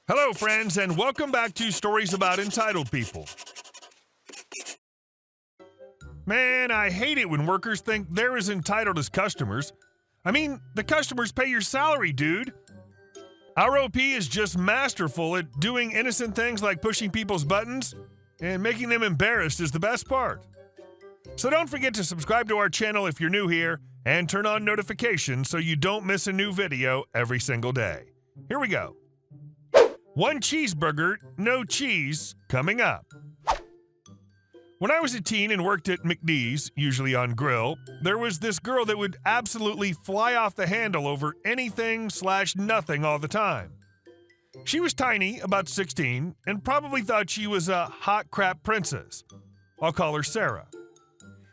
Hello, friends, and welcome back to Stories About Entitled People. Man, I hate it when workers think they're as entitled as customers. I mean, the customers pay your salary, dude. Our OP is just masterful at doing innocent things like pushing people's buttons, and making them embarrassed is the best part. So don't forget to subscribe to our channel if you're new here, and turn on notifications so you don't miss a new video every single day. Here we go. One cheeseburger, no cheese, coming up. When I was a teen and worked at McD's, usually on grill, there was this girl that would absolutely fly off the handle over anything/nothing all the time. She was tiny, about 16, and probably thought she was a hot crap princess. I'll call her Sarah.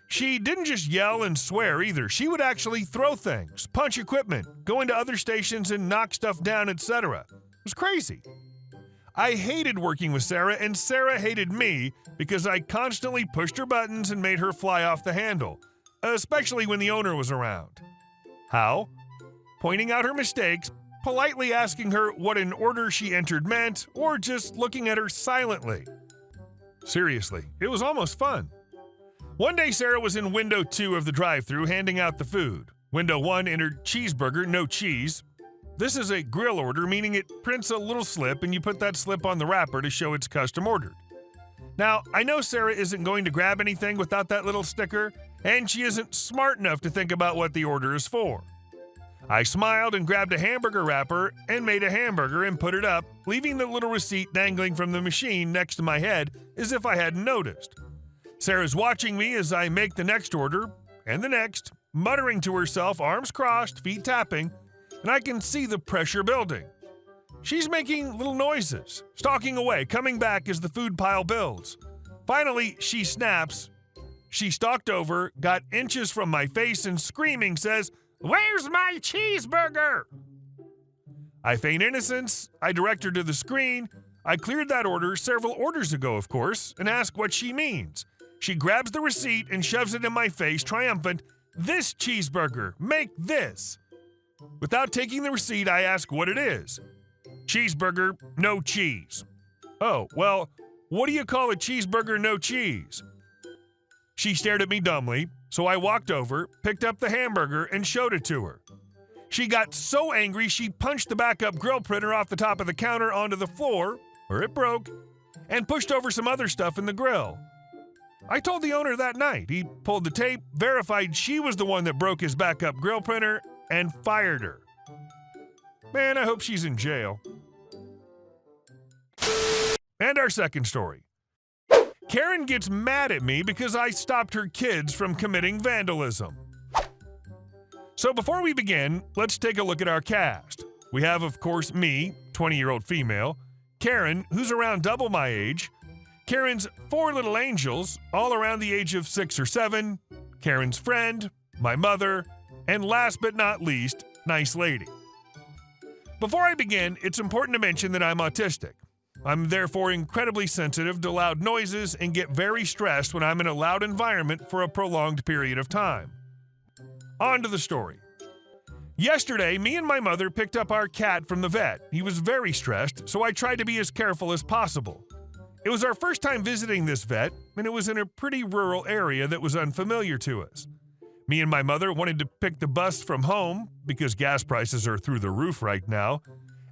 She didn't just yell and swear either. She would actually throw things, punch equipment, go into other stations and knock stuff down, etc. It was crazy. I hated working with Sarah, and Sarah hated me because I constantly pushed her buttons and made her fly off the handle, especially when the owner was around. How? Pointing out her mistakes, politely asking her what an order she entered meant, or just looking at her silently. Seriously, it was almost fun. One day Sarah was in window 2 of the drive-thru handing out the food. Window 1 entered cheeseburger, no cheese. This is a grill order, meaning it prints a little slip and you put that slip on the wrapper to show it's custom ordered. Now, I know Sarah isn't going to grab anything without that little sticker, and she isn't smart enough to think about what the order is for. I smiled and grabbed a hamburger wrapper and made a hamburger and put it up, leaving the little receipt dangling from the machine next to my head as if I hadn't noticed. Sarah's watching me as I make the next order, and the next, muttering to herself, arms crossed, feet tapping, and I can see the pressure building. She's making little noises, stalking away, coming back as the food pile builds. Finally, she snaps. She stalked over, got inches from my face, and screaming says, "Where's my cheeseburger?" I feign innocence. I direct her to the screen. I cleared that order several orders ago, of course, and ask what she means. She grabs the receipt and shoves it in my face, triumphant, "This cheeseburger, make this." Without taking the receipt, I ask what it is. Cheeseburger, no cheese. Oh, well, what do you call a cheeseburger, no cheese? She stared at me dumbly, so I walked over, picked up the hamburger, and showed it to her. She got so angry she punched the backup grill printer off the top of the counter onto the floor, where it broke, and pushed over some other stuff in the grill. I told the owner that night. He pulled the tape, verified she was the one that broke his backup grill printer, and fired her. Man, I hope she's in jail. And our second story. Karen gets mad at me because I stopped her kids from committing vandalism. So before we begin, let's take a look at our cast. We have, of course, me, 20-year-old female, Karen, who's around double my age, Karen's 4 little angels, all around the age of 6 or 7, Karen's friend, my mother, and last but not least, nice lady. Before I begin, it's important to mention that I'm autistic. I'm therefore incredibly sensitive to loud noises and get very stressed when I'm in a loud environment for a prolonged period of time. On to the story. Yesterday, me and my mother picked up our cat from the vet. He was very stressed, so I tried to be as careful as possible. It was our first time visiting this vet, and it was in a pretty rural area that was unfamiliar to us. Me and my mother wanted to pick the bus from home, because gas prices are through the roof right now,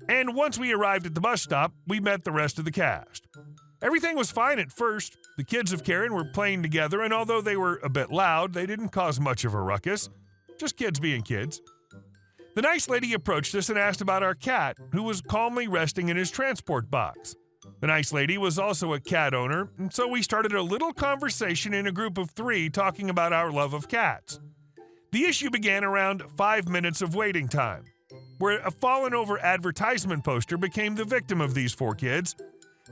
and once we arrived at the bus stop, we met the rest of the cast. Everything was fine at first. The kids of Karen were playing together, and although they were a bit loud, they didn't cause much of a ruckus. Just kids being kids. The nice lady approached us and asked about our cat, who was calmly resting in his transport box. The nice lady was also a cat owner, and so we started a little conversation in a group of 3 talking about our love of cats. The issue began around 5 minutes of waiting time, where a fallen over advertisement poster became the victim of these 4 kids.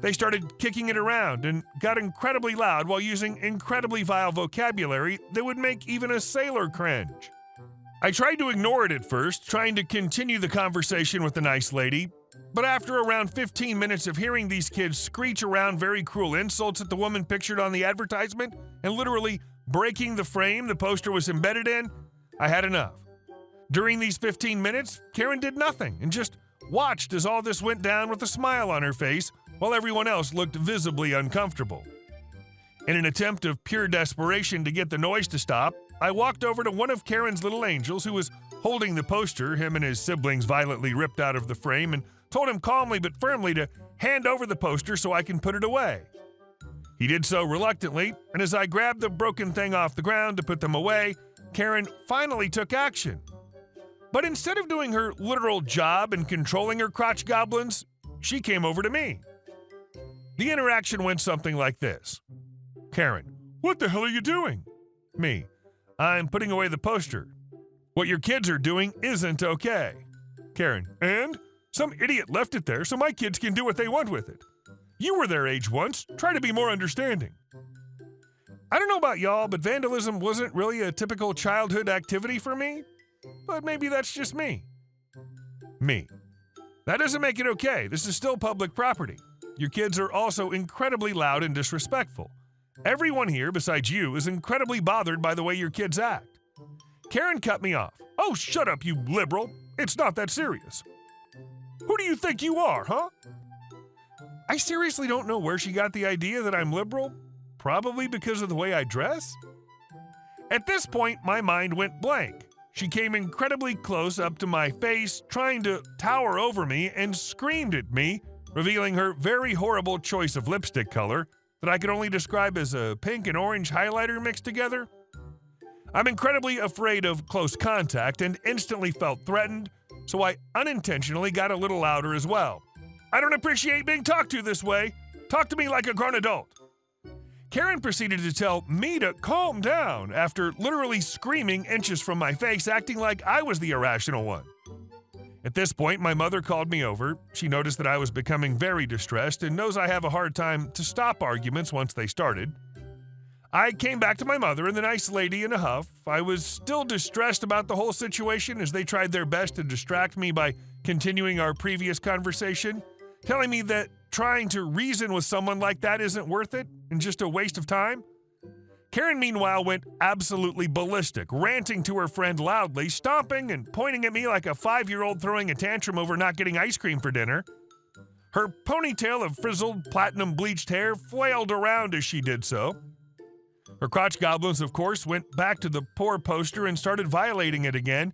They started kicking it around and got incredibly loud while using incredibly vile vocabulary that would make even a sailor cringe. I tried to ignore it at first, trying to continue the conversation with the nice lady, but after around 15 minutes of hearing these kids screech around very cruel insults at the woman pictured on the advertisement and literally breaking the frame the poster was embedded in, I had enough. During these 15 minutes, Karen did nothing and just watched as all this went down with a smile on her face while everyone else looked visibly uncomfortable. In an attempt of pure desperation to get the noise to stop, I walked over to one of Karen's little angels who was holding the poster him and his siblings violently ripped out of the frame and told him calmly but firmly to hand over the poster so I can put it away. He did so reluctantly, and as I grabbed the broken thing off the ground to put them away, Karen finally took action. But instead of doing her literal job and controlling her crotch goblins, she came over to me. The interaction went something like this. Karen, what the hell are you doing? Me, I'm putting away the poster. What your kids are doing isn't okay. Karen, and? Some idiot left it there so my kids can do what they want with it. You were their age once. Try to be more understanding. I don't know about y'all, but vandalism wasn't really a typical childhood activity for me. But maybe that's just me. Me. That doesn't make it okay. This is still public property. Your kids are also incredibly loud and disrespectful. Everyone here, besides you, is incredibly bothered by the way your kids act. Karen cut me off. Oh, shut up, you liberal. It's not that serious. Who do you think you are, huh? I seriously don't know where she got the idea that I'm liberal. Probably because of the way I dress? At this point, my mind went blank. She came incredibly close up to my face, trying to tower over me, and screamed at me, revealing her very horrible choice of lipstick color that I could only describe as a pink and orange highlighter mixed together. I'm incredibly afraid of close contact and instantly felt threatened, so I unintentionally got a little louder as well. I don't appreciate being talked to this way. Talk to me like a grown adult. Karen proceeded to tell me to calm down after literally screaming inches from my face, acting like I was the irrational one. At this point, my mother called me over. She noticed that I was becoming very distressed and knows I have a hard time to stop arguments once they started. I came back to my mother and the nice lady in a huff. I was still distressed about the whole situation as they tried their best to distract me by continuing our previous conversation, telling me that trying to reason with someone like that isn't worth it and just a waste of time. Karen, meanwhile, went absolutely ballistic, ranting to her friend loudly, stomping and pointing at me like a 5-year-old throwing a tantrum over not getting ice cream for dinner. Her ponytail of frizzled, platinum-bleached hair flailed around as she did so. Her crotch goblins, of course, went back to the poor poster and started violating it again.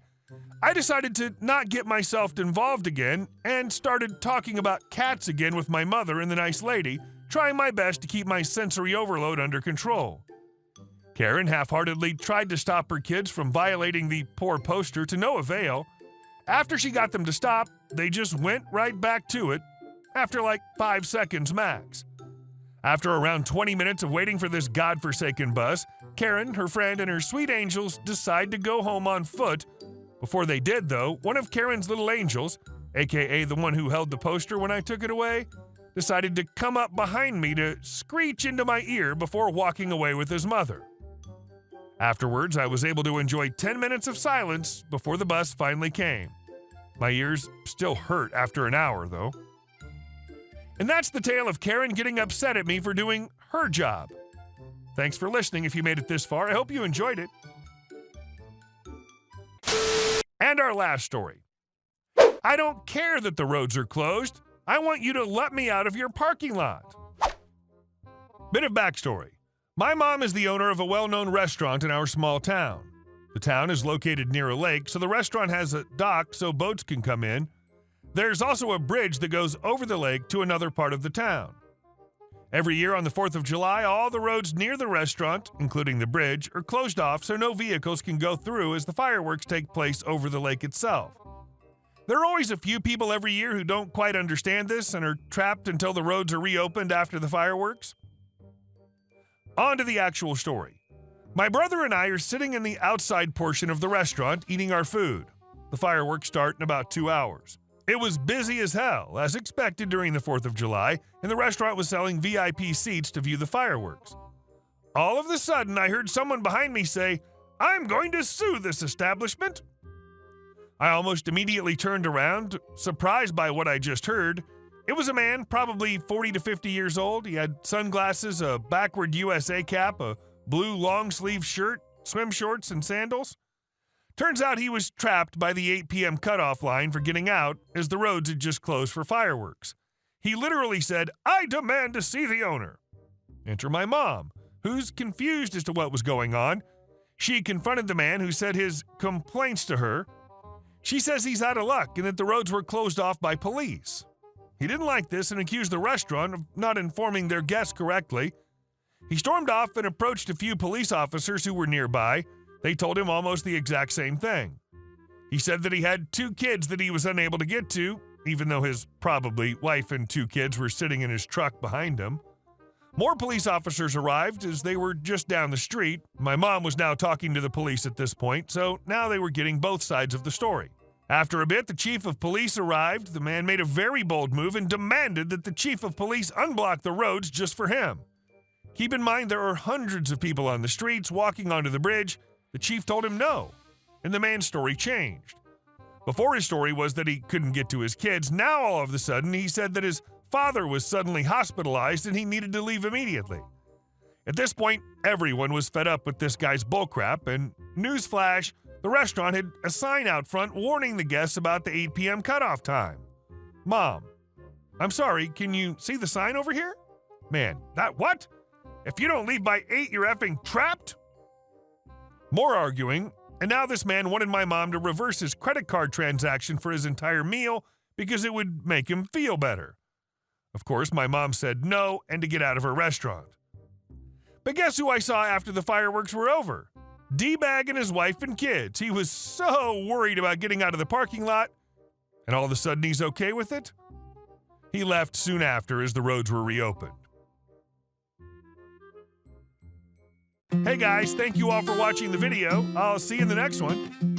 I decided to not get myself involved again and started talking about cats again with my mother and the nice lady, trying my best to keep my sensory overload under control. Karen half-heartedly tried to stop her kids from violating the poor poster to no avail. After she got them to stop, they just went right back to it, after like 5 seconds max. After around 20 minutes of waiting for this godforsaken bus, Karen, her friend, and her sweet angels decide to go home on foot. Before they did, though, one of Karen's little angels, aka the one who held the poster when I took it away, decided to come up behind me to screech into my ear before walking away with his mother. Afterwards, I was able to enjoy 10 minutes of silence before the bus finally came. My ears still hurt after an hour, though. And that's the tale of Karen getting upset at me for doing her job. Thanks for listening if you made it this far. I hope you enjoyed it. And our last story. I don't care that the roads are closed. I want you to let me out of your parking lot. Bit of backstory. My mom is the owner of a well-known restaurant in our small town. The town is located near a lake, so the restaurant has a dock so boats can come in. There's also a bridge that goes over the lake to another part of the town. Every year on the 4th of July, all the roads near the restaurant, including the bridge, are closed off so no vehicles can go through as the fireworks take place over the lake itself. There are always a few people every year who don't quite understand this and are trapped until the roads are reopened after the fireworks. On to the actual story. My brother and I are sitting in the outside portion of the restaurant eating our food. The fireworks start in about 2 hours. It was busy as hell, as expected during the 4th of July, and the restaurant was selling VIP seats to view the fireworks. All of a sudden, I heard someone behind me say, "I'm going to sue this establishment." I almost immediately turned around, surprised by what I just heard. It was a man, probably 40 to 50 years old. He had sunglasses, a backward USA cap, a blue long-sleeve shirt, swim shorts, and sandals. Turns out he was trapped by the 8 p.m. cutoff line for getting out, as the roads had just closed for fireworks. He literally said, "I demand to see the owner." Enter my mom, who's confused as to what was going on. She confronted the man who said his complaints to her. She says he's out of luck and that the roads were closed off by police. He didn't like this and accused the restaurant of not informing their guests correctly. He stormed off and approached a few police officers who were nearby. They told him almost the exact same thing. He said that he had 2 kids that he was unable to get to, even though his probably wife and 2 kids were sitting in his truck behind him. More police officers arrived as they were just down the street. My mom was now talking to the police at this point, so now they were getting both sides of the story. After a bit, the chief of police arrived. The man made a very bold move and demanded that the chief of police unblock the roads just for him. Keep in mind there are hundreds of people on the streets walking onto the bridge. The chief told him no, and the man's story changed. Before, his story was that he couldn't get to his kids. Now, all of a sudden, he said that his father was suddenly hospitalized and he needed to leave immediately. At this point, everyone was fed up with this guy's bullcrap, and newsflash, the restaurant had a sign out front warning the guests about the 8 p.m. cutoff time. Mom, I'm sorry, can you see the sign over here? Man, that what? If you don't leave by 8, you're effing trapped? More arguing, and now this man wanted my mom to reverse his credit card transaction for his entire meal because it would make him feel better. Of course, my mom said no and to get out of her restaurant. But guess who I saw after the fireworks were over? D-Bag and his wife and kids. He was so worried about getting out of the parking lot, and all of a sudden he's okay with it? He left soon after as the roads were reopened. Hey guys, thank you all for watching the video. I'll see you in the next one.